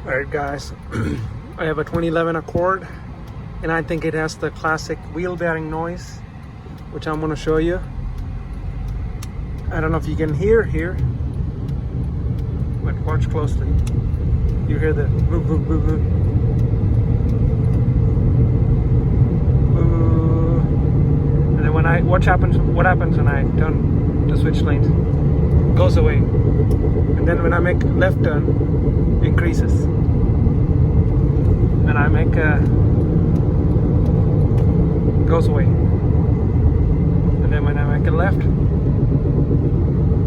Alright guys, I have a 2011 Accord and I think it has the classic wheel bearing noise, which I'm going to show you. I don't know if you can hear here, but watch closely. You hear the boo boo boo boo. Boo. And then when what happens when I turn to switch lanes? It goes away. And then when I make left turn, increases. And I make goes away. And then when I make a left,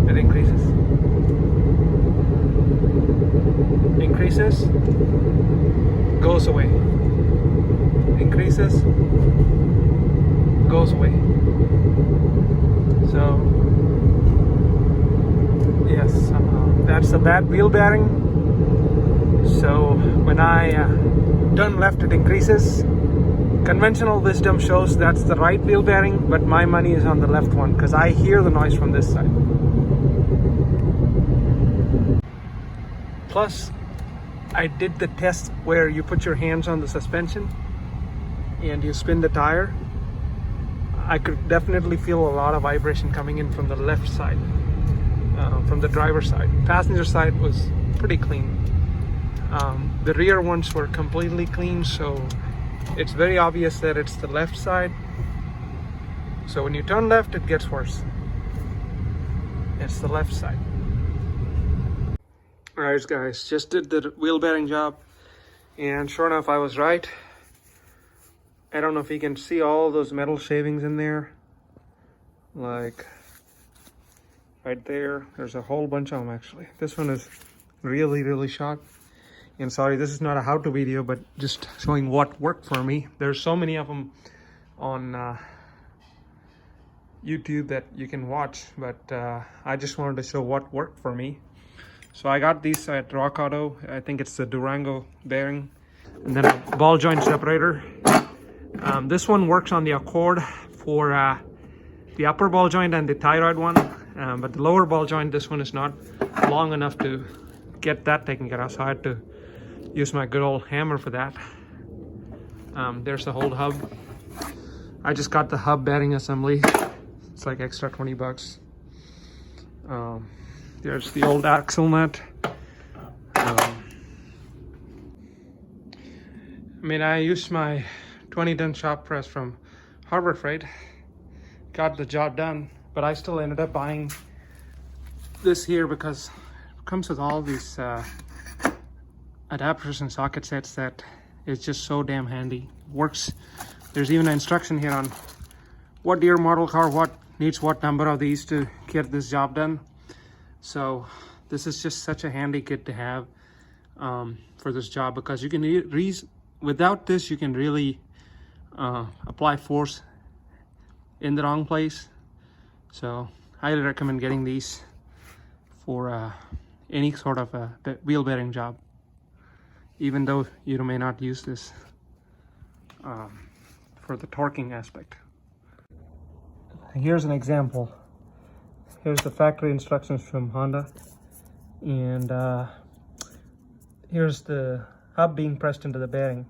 it increases. Increases, goes away. Increases, goes away. So yes, that's a bad wheel bearing. So when I turn left, it increases. Conventional wisdom shows that's the right wheel bearing, but my money is on the left one because I hear the noise from this side. Plus, I did the test where you put your hands on the suspension and you spin the tire. I could definitely feel a lot of vibration coming in from the left side, from the driver's side. Passenger side was pretty clean. The rear ones were completely clean, so it's very obvious that it's the left side. So when you turn left, it gets worse. It's the left side. Alright guys, just did the wheel bearing job, and sure enough I was right. I don't know if you can see all those metal shavings in there, like right there. There's a whole bunch of them actually. This one is really short. And sorry, this is not a how-to video, but just showing what worked for me. There's so many of them on YouTube that you can watch, but I just wanted to show what worked for me. So I got these at Rock Auto. I think it's the Durango bearing, and then a ball joint separator. This one works on the Accord for the upper ball joint and the thyroid one, but the lower ball joint, this one is not long enough to get that taken care of, so I had to use my good old hammer for that. There's the whole hub. I just got the hub bearing assembly. It's like extra 20 bucks. There's the old axle nut. I mean, I used my 20-ton shop press from Harbor Freight. Got the job done, but I still ended up buying this here because it comes with all these adapters and socket sets that is just so damn handy. Works. There's even an instruction here on what year model car, what needs what number of these to get this job done. So this is just such a handy kit to have for this job, because you can without this you can really apply force in the wrong place. So I highly recommend getting these for any sort of wheel bearing job, even though you may not use this for the torquing aspect. Here's an example. Here's the factory instructions from Honda, and here's the hub being pressed into the bearing.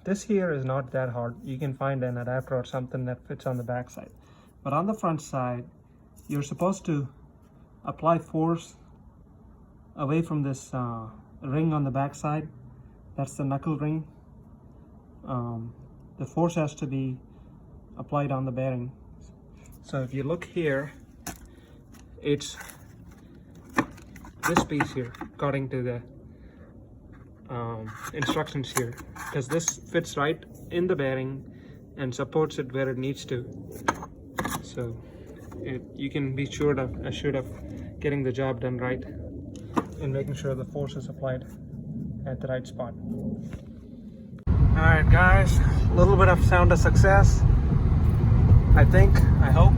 This here is not that hard. You can find an adapter or something that fits on the back side, but on the front side you're supposed to apply force away from this ring on the back side. That's the knuckle ring. The force has to be applied on the bearing. So if you look here, it's this piece here, according to the instructions here, because this fits right in the bearing and supports it where it needs to. So you can be assured of getting the job done right and making sure the force is applied at the right spot. Alright guys, a little bit of sound of success, I think, I hope,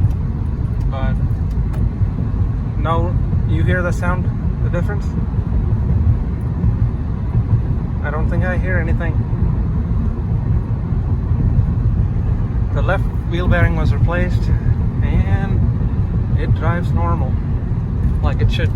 but now you hear the sound, the difference? I don't think I hear anything. The left wheel bearing was replaced and it drives normal, like it should.